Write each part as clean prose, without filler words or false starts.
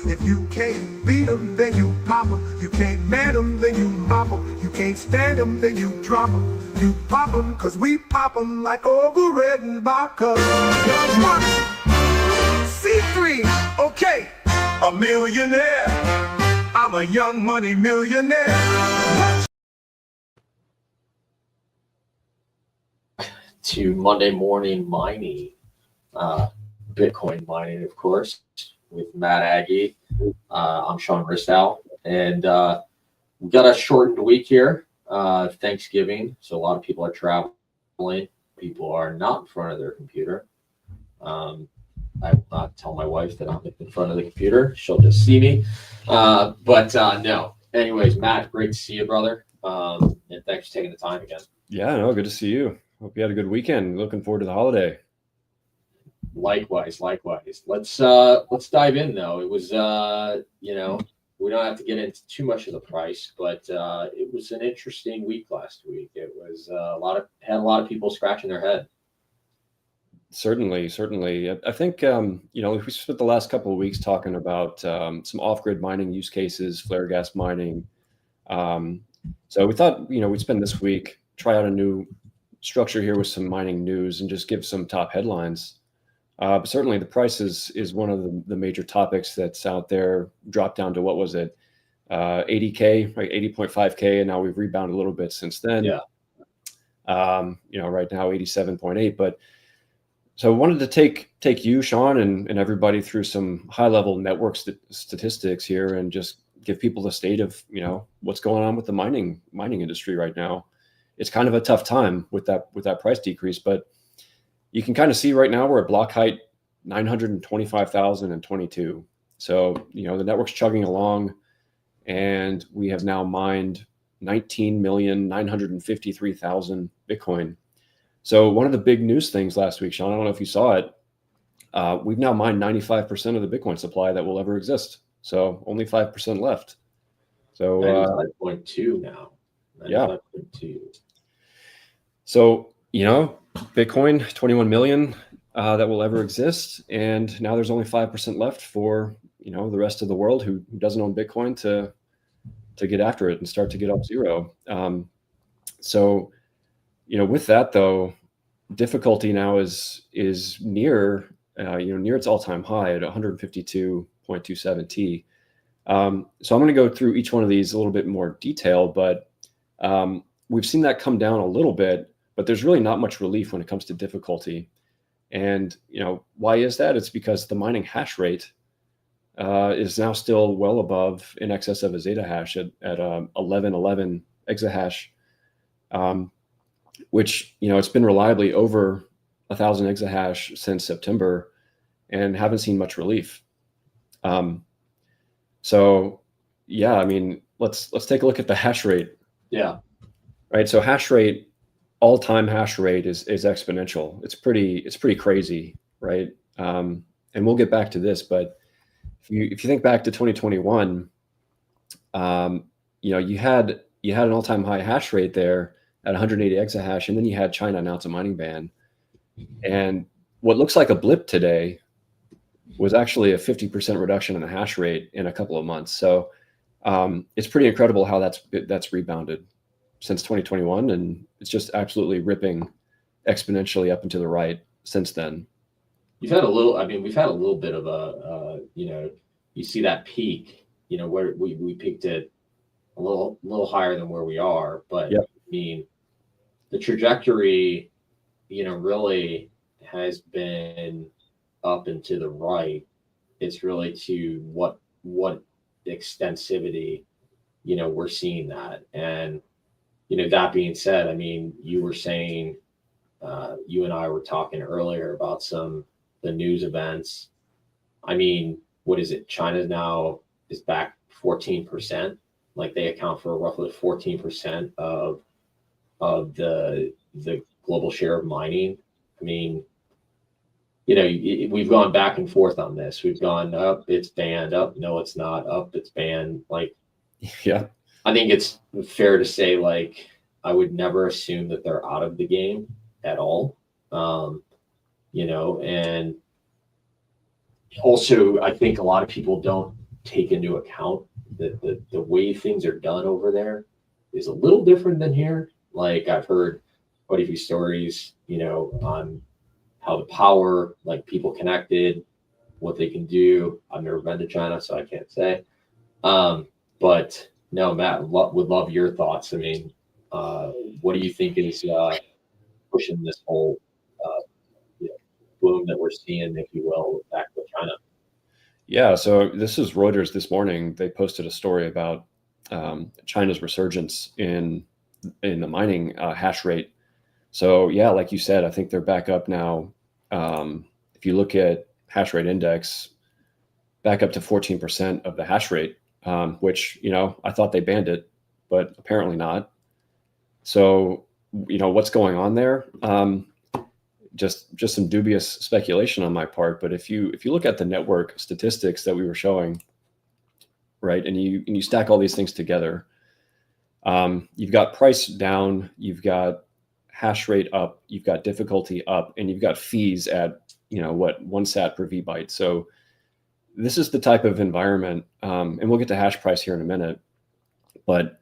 If you can't beat them, then you pop them. You can't man them, then you mop them. You can't stand them, then you drop them. You pop them, cause we pop them like overred and vodka. C3, okay, a millionaire. I'm a young money millionaire. To Monday morning mining, Bitcoin mining, of course, with Matt Aggie. I'm Sean Ristau, and we got a shortened week here. Thanksgiving, so a lot of people are traveling. People are not in front of their computer. I will not tell my wife that I'm in front of the computer. She'll just see me. But no. Anyways, Matt, great to see you, brother. And thanks for taking the time again. Yeah, no, good to see you. Hope you had a good weekend. Looking forward to the holiday. Likewise. Let's dive in though. It was we don't have to get into too much of the price, but it was an interesting week last week. It was had a lot of people scratching their head. Certainly. I think we spent the last couple of weeks talking about some off-grid mining use cases, flare gas mining. So we thought we'd spend this week, try out a new structure here with some mining news and just give some top headlines. But certainly the price is one of the major topics that's out there. Dropped down to, what was it, 80K, right, 80.5K, and now we've rebounded a little bit since then. Yeah. Right now 87.8. But so I wanted to take you, Sean, and everybody through some high-level network statistics here and just give people the state of what's going on with the mining industry right now. It's kind of a tough time with that price decrease, but you can kind of see right now we're at block height 925,022. So the network's chugging along, and we have now mined 19,953,000 Bitcoin. So one of the big news things last week, Sean, I don't know if you saw it, we've now mined 95% of the Bitcoin supply that will ever exist. So only 5% left. So 95.2 now. 95.2. Yeah. So, Bitcoin, 21 million that will ever exist. And now there's only 5% left for, the rest of the world who doesn't own Bitcoin to get after it and start to get up zero. So, with that though, difficulty now is near its all-time high at 152.27 T. So I'm going to go through each one of these a little bit more detail, but we've seen that come down a little bit, but there's really not much relief when it comes to difficulty. And why is that? It's because the mining hash rate is now still well above, in excess of a zeta hash at 1111 exahash, which it's been reliably over 1,000 exahash since September, and haven't seen much relief. So yeah, I mean, let's take a look at the hash rate. Yeah. Right. So hash rate, all-time hash rate is exponential. It's pretty crazy, right? And we'll get back to this, but if you think back to 2021, you had an all-time high hash rate there at 180 exahash, and then you had China announce a mining ban, and what looks like a blip today was actually a 50% reduction in the hash rate in a couple of months. So it's pretty incredible how that's rebounded since 2021, and it's just absolutely ripping exponentially up and to the right since then. We've had a little bit of a, you see that peak, where we peaked at a little higher than where we are, but yep. I mean, the trajectory, really has been up and to the right. It's really to what extensivity, we're seeing that. And, that being said, I mean, you were saying, you and I were talking earlier about the news events. I mean, what is it? China now is back 14%. Like, they account for roughly 14% of the global share of mining. I mean, we've gone back and forth on this. We've gone up, it's banned, up, no, it's not, up, it's banned. Like, yeah, I think it's fair to say, like, I would never assume that they're out of the game at all. And also I think a lot of people don't take into account that the way things are done over there is a little different than here. Like I've heard quite a few stories, on how the power, like people connected, what they can do. I've never been to China, so I can't say. But no, Matt, would love your thoughts. I mean, what do you think is pushing this whole uh, boom that we're seeing, if you will, back with China? Yeah, so this is Reuters this morning. They posted a story about China's resurgence in the mining hash rate. So yeah, like you said, I think they're back up now. If you look at hash rate index, back up to 14% of the hash rate, which I thought they banned it, but apparently not. So what's going on there? Just some dubious speculation on my part, but if you look at the network statistics that we were showing, right, and you stack all these things together, you've got price down, you've got hash rate up, you've got difficulty up, and you've got fees at 1 sat per vbyte. So this is the type of environment, and we'll get to hash price here in a minute, but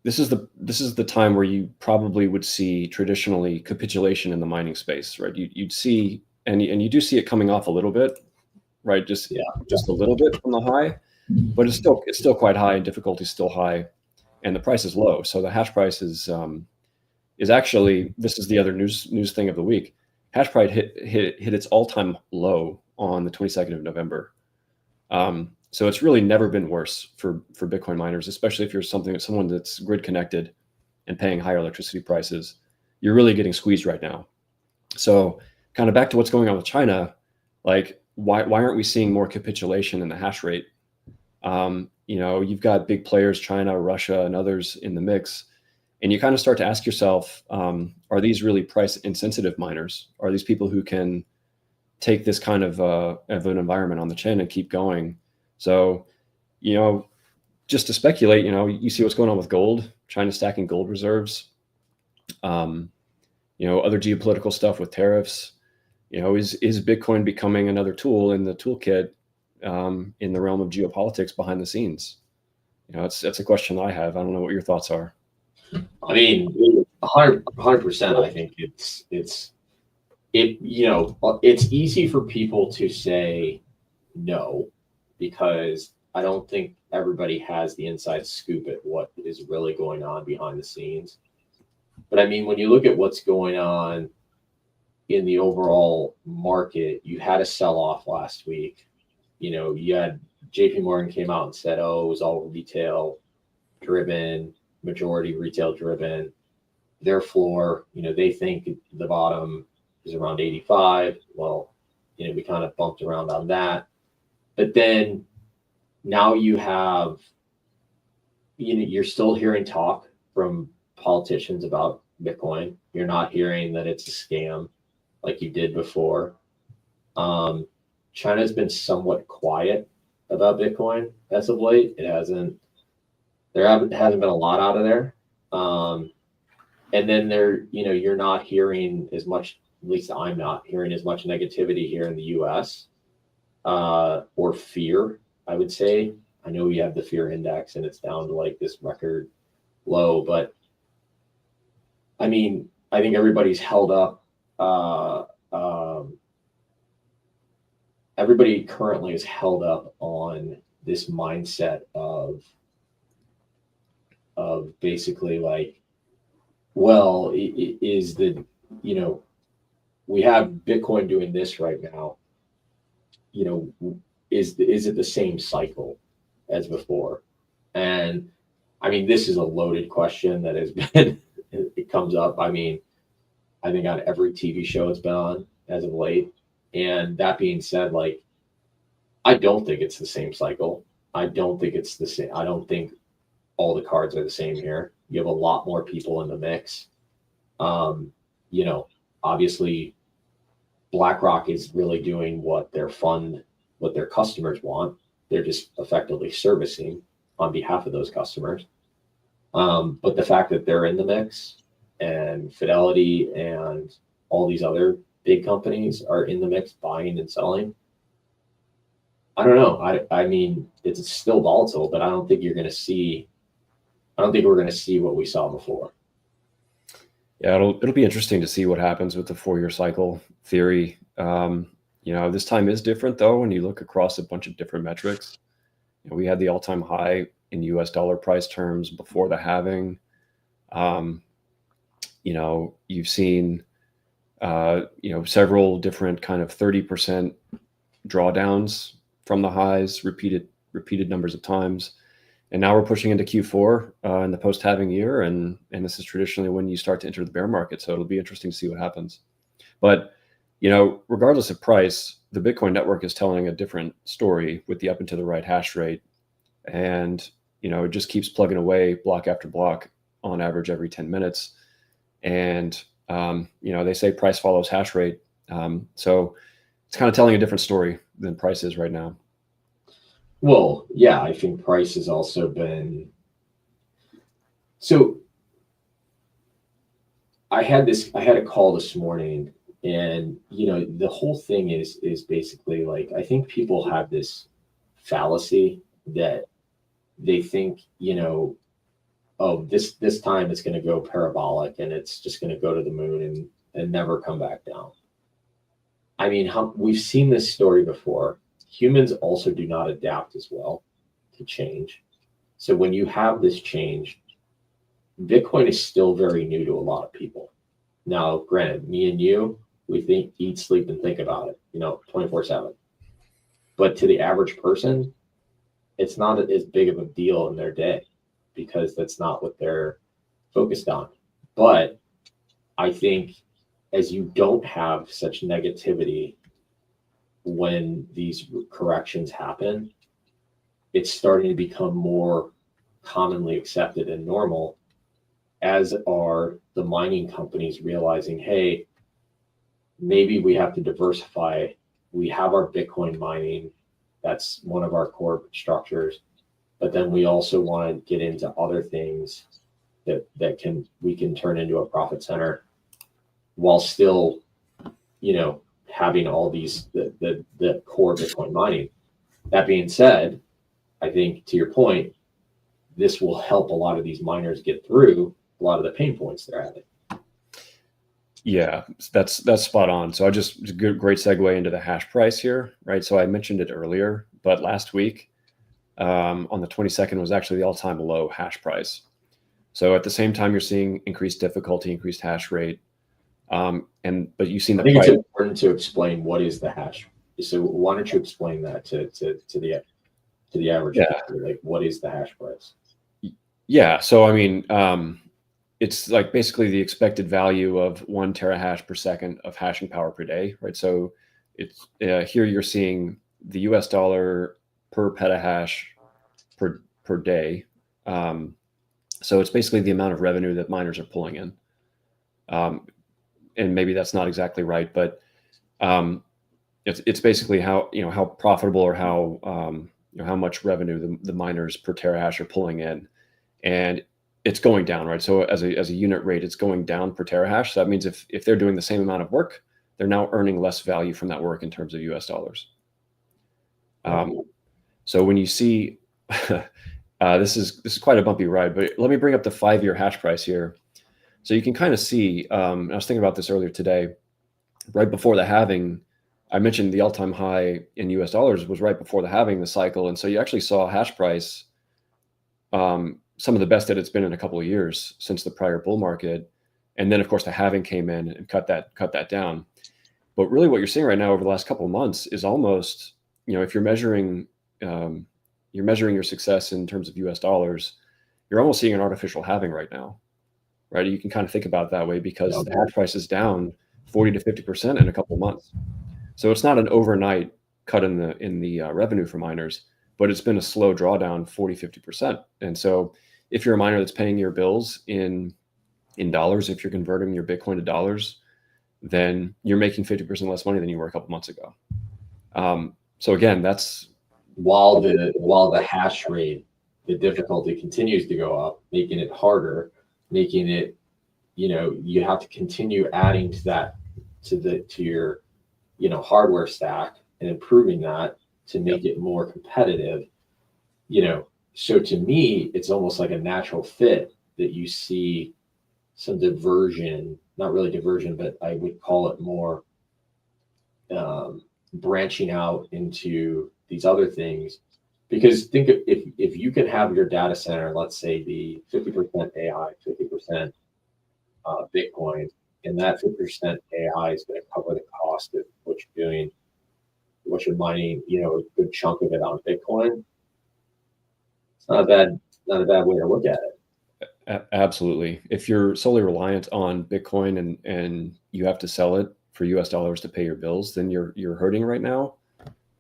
this is the time where you probably would see traditionally capitulation in the mining space, right? You'd see, and you do see it coming off a little bit, right? Just a little bit from the high, but it's still quite high, and difficulty is still high, and the price is low. So the hash price is actually, this is the other news thing of the week. Hash price hit its all-time low on the 22nd of November. So it's really never been worse for Bitcoin miners, especially if you're someone that's grid connected and paying higher electricity prices. You're really getting squeezed right now. So kind of back to what's going on with China, like why aren't we seeing more capitulation in the hash rate? You've got big players, China, Russia, and others in the mix. And you kind of start to ask yourself, are these really price insensitive miners? Are these people who can take this kind of an environment on the chin and keep going? So, just to speculate, you see what's going on with gold, China stacking gold reserves, other geopolitical stuff with tariffs. Is Bitcoin becoming another tool in the toolkit in the realm of geopolitics behind the scenes? That's a question I have. I don't know what your thoughts are. I mean, 100%. I think it's easy for people to say no, because I don't think everybody has the inside scoop at what is really going on behind the scenes. But I mean, when you look at what's going on in the overall market, you had a sell-off last week. You had JP Morgan came out and said, oh, it was all retail driven, majority retail driven. Their floor, they think the bottom is around 85. Well, we kind of bumped around on that. But then now you have, you're still hearing talk from politicians about Bitcoin. You're not hearing that it's a scam like you did before. China's been somewhat quiet about Bitcoin as of late. There hasn't been a lot out of there. And then you're not hearing as much, at least I'm not hearing as much negativity here in the US or fear, I would say. I know we have the fear index and it's down to like this record low, but I mean, I think everybody's held up. Everybody currently is held up on this mindset of basically like, well, is the, we have Bitcoin doing this right now. Is it the same cycle as before? And I mean, this is a loaded question that has been, it comes up. I mean, I think on every TV show it's been on as of late. And that being said, like, I don't think it's the same cycle. I don't think it's the same. I don't think all the cards are the same here. You have a lot more people in the mix. Obviously BlackRock is really doing what their customers want. They're just effectively servicing on behalf of those customers. But the fact that they're in the mix, and Fidelity and all these other big companies are in the mix buying and selling, I don't know. I mean, it's still volatile, but I don't think you're going to see. I don't think we're going to see what we saw before. Yeah, it'll be interesting to see what happens with the 4-year cycle theory. This time is different though when you look across a bunch of different metrics. We had the all-time high in U.S. dollar price terms before the halving. You've seen several different kind of 30% drawdowns from the highs, repeated numbers of times. And now we're pushing into Q4 in the post-halving year, and this is traditionally when you start to enter the bear market. So it'll be interesting to see what happens. But regardless of price, the Bitcoin network is telling a different story with the up and to the right hash rate, and it just keeps plugging away block after block on average every 10 minutes. And they say price follows hash rate, so it's kind of telling a different story than price is right now. Well, yeah, I think price has also been. So I had a call this morning, and the whole thing is basically like, I think people have this fallacy that they think, oh, this time it's going to go parabolic and it's just going to go to the moon and never come back down. I mean, we've seen this story before. Humans also do not adapt as well to change. So when you have this change, Bitcoin is still very new to a lot of people. Now, granted, me and you, we think, eat, sleep, and think about it, 24/7. But to the average person, it's not as big of a deal in their day because that's not what they're focused on. But I think as you don't have such negativity when these corrections happen, it's starting to become more commonly accepted and normal, as are the mining companies realizing, hey, maybe we have to diversify. We have our Bitcoin mining. That's one of our core structures. But then we also want to get into other things that we can turn into a profit center while still, having all these the core Bitcoin mining. That being said, I think to your point, this will help a lot of these miners get through a lot of the pain points they're having. Yeah, that's spot on. So great segue into the hash price here, right? So I mentioned it earlier, but last week on the 22nd was actually the all-time low hash price. So at the same time, you're seeing increased difficulty, increased hash rate. But you've seen I think it's important to explain what is the hash. So why don't you explain that to the average user, like what is the hash price? Yeah. So I mean, it's like basically the expected value of 1 terahash per second of hashing power per day, right? So it's here you're seeing the US dollar per petahash per day. So it's basically the amount of revenue that miners are pulling in. And maybe that's not exactly right, but it's basically how profitable or how much revenue the miners per terahash are pulling in, and it's going down, right? So as a unit rate, it's going down per terahash. So that means if they're doing the same amount of work, they're now earning less value from that work in terms of US dollars. So when you see this is quite a bumpy ride, but let me bring up the 5-year hash price here. So you can kind of see, I was thinking about this earlier today, right before the halving, I mentioned the all-time high in US dollars was right before the halving, the cycle. And so you actually saw hash price, some of the best that it's been in a couple of years since the prior bull market. And then of course the halving came in and cut that down. But really what you're seeing right now over the last couple of months is almost, if you're measuring your success in terms of US dollars, you're almost seeing an artificial halving right now. Right, you can kind of think about it that way because the hash price is down 40 to 50% in a couple of months. So it's not an overnight cut in the revenue for miners, but it's been a slow drawdown 40, 50%. And so if you're a miner that's paying your bills in dollars, if you're converting your Bitcoin to dollars, then you're making 50% less money than you were a couple months ago. So again, that's while the hash rate, the difficulty continues to go up, making it harder, making it, you have to continue adding to that, to your, hardware stack and improving that to make it more competitive, you know. So to me, it's almost like a natural fit that you see some diversion, not really diversion, but I would call it more branching out into these other things. Because think of, if you can have your data center, let's say, be 50% AI, 50% Bitcoin, and that 50% AI is going to cover the cost of what you're doing, what you're mining, you know, a good chunk of it on Bitcoin. It's not a bad way to look at it. Absolutely. If you're solely reliant on Bitcoin and you have to sell it for US dollars to pay your bills, then you're hurting right now.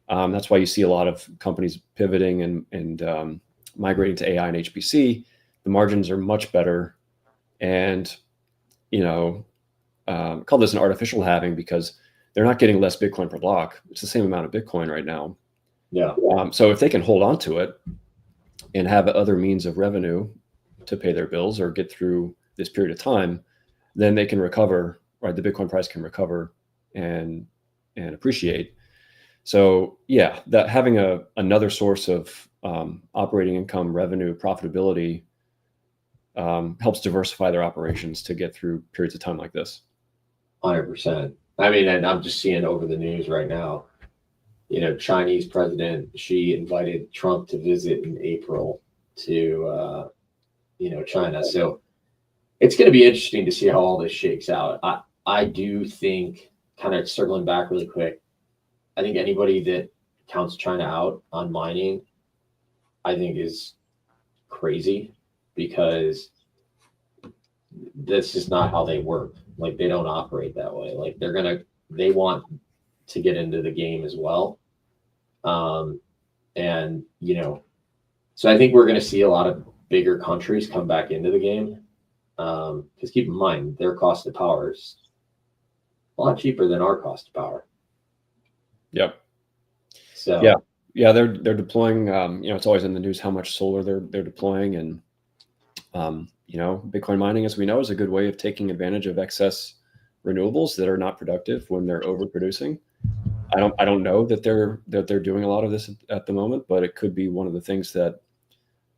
That's why you see a lot of companies pivoting and migrating to AI and HPC. The margins are much better, and you know, call this an artificial halving because they're not getting less Bitcoin per block. It's the same amount of Bitcoin right now. Yeah. So if they can hold on to it and have other means of revenue to pay their bills or get through this period of time, then they can recover, right? The Bitcoin price can recover and appreciate. So yeah, that having another source of operating income, revenue, profitability helps diversify their operations to get through periods of time like this. 100%. I mean, and I'm just seeing over the news right now, you know, Chinese president, Xi invited Trump to visit in April to, you know, China. So it's going to be interesting to see how all this shakes out. I do think, kind of circling back really quick, I think anybody that counts China out on mining, I think is crazy, because that's just not how they work. Like, they don't operate that way. Like, they want to get into the game as well. And, you know, so I think we're going to see a lot of bigger countries come back into the game. Because keep in mind, their cost of power is a lot cheaper than our cost of power. Yep. So yeah, they're deploying. You know, it's always in the news how much solar they're deploying, and you know, Bitcoin mining, as we know, is a good way of taking advantage of excess renewables that are not productive when they're overproducing. I don't know that they're doing a lot of this at the moment, but it could be one of the things that,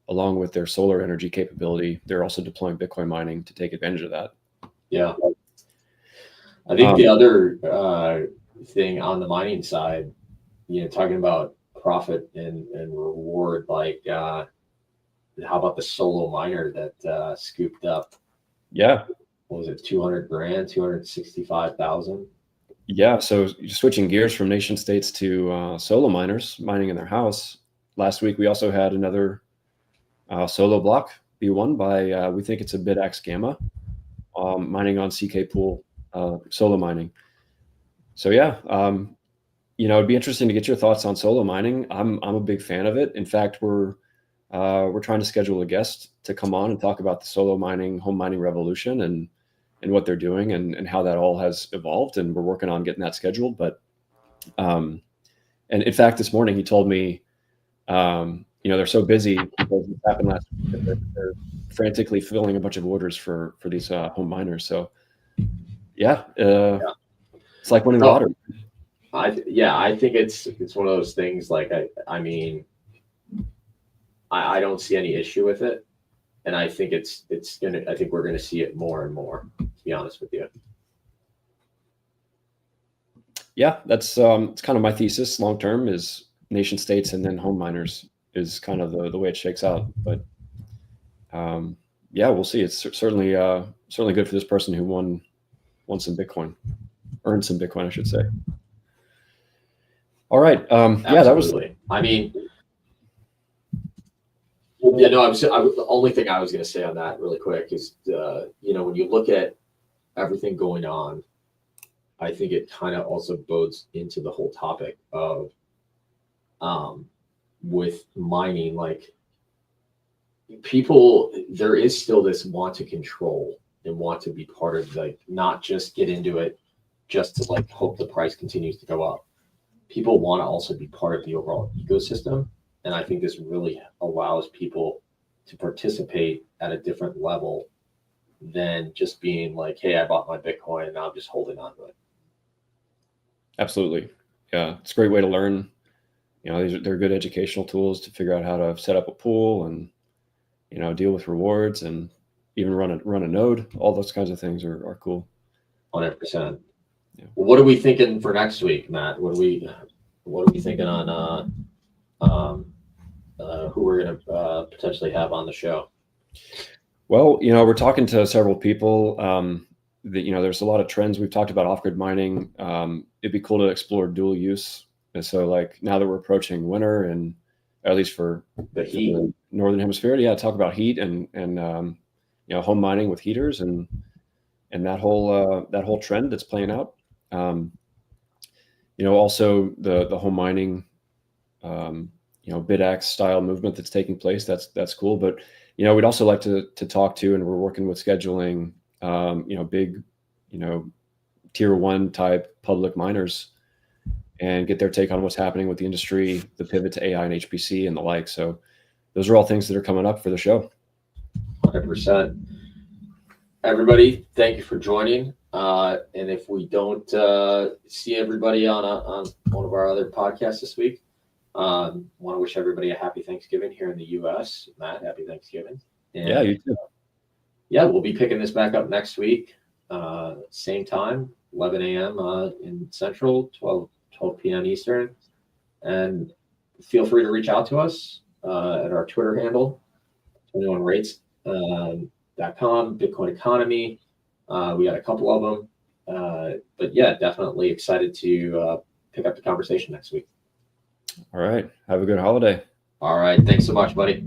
along with their solar energy capability, they're also deploying Bitcoin mining to take advantage of that. Yeah. I think the other thing on the mining side, you know, talking about profit and reward, like how about the solo miner that scooped up? Yeah. What was it, 200 grand, 265,000? Yeah. So switching gears from nation states to solo miners mining in their house. Last week, we also had another solo block be won by, we think it's a BitX Gamma, mining on CKPool, solo mining. So yeah, you know, it'd be interesting to get your thoughts on solo mining. I'm a big fan of it. In fact, we're trying to schedule a guest to come on and talk about the solo mining, home mining revolution, and what they're doing and how that all has evolved. And we're working on getting that scheduled. But and in fact, this morning he told me, you know, they're so busy because it happened last week that they're frantically filling a bunch of orders for these home miners. So yeah, it's like winning the lottery. I think it's one of those things. Like, I mean, I don't see any issue with it, and I think I think we're gonna see it more and more, to be honest with you. Yeah, that's it's kind of my thesis long term, is nation states and then home miners is kind of the way it shakes out. But yeah, we'll see. It's certainly good for this person who won some Bitcoin, earned some Bitcoin, I should say. All right. Yeah, that was. I mean, yeah, no, the only thing I was going to say on that really quick is, you know, when you look at everything going on, I think it kind of also bodes into the whole topic of, with mining, like, people, there is still this want to control and want to be part of, like, not just get into it just to, like, hope the price continues to go up. People want to also be part of the overall ecosystem. And I think this really allows people to participate at a different level than just being like, hey, I bought my Bitcoin and now I'm just holding on to it. Absolutely. Yeah, it's a great way to learn they're good educational tools to figure out how to set up a pool and, deal with rewards and even run a node. All those kinds of things are cool. 100%. Yeah. Well, what are we thinking for next week, Matt? What are we thinking on who we're going to potentially have on the show? Well, we're talking to several people. There's a lot of trends. We've talked about off-grid mining. It'd be cool to explore dual use. And so, like, now that we're approaching winter, and at least for The heat. the northern hemisphere, talk about heat and home mining with heaters and that whole trend that's playing out. Also the home mining, BitX style movement that's taking place. That's cool. But we'd also like to talk to, and we're working with scheduling, big, tier 1 type public miners, and get their take on what's happening with the industry, the pivot to AI and HPC and the like. So those are all things that are coming up for the show. 100%. Everybody, thank you for joining. And if we don't see everybody on one of our other podcasts this week, want to wish everybody a happy Thanksgiving here in the U.S. Matt, happy Thanksgiving. And, yeah, you too. Yeah, we'll be picking this back up next week, same time, 11 a.m. In Central, 12 p.m. Eastern. And feel free to reach out to us at our Twitter handle, 21rates.com, Bitcoin Economy. We got a couple of them. But yeah, definitely excited to pick up the conversation next week. All right. Have a good holiday. All right. Thanks so much, buddy.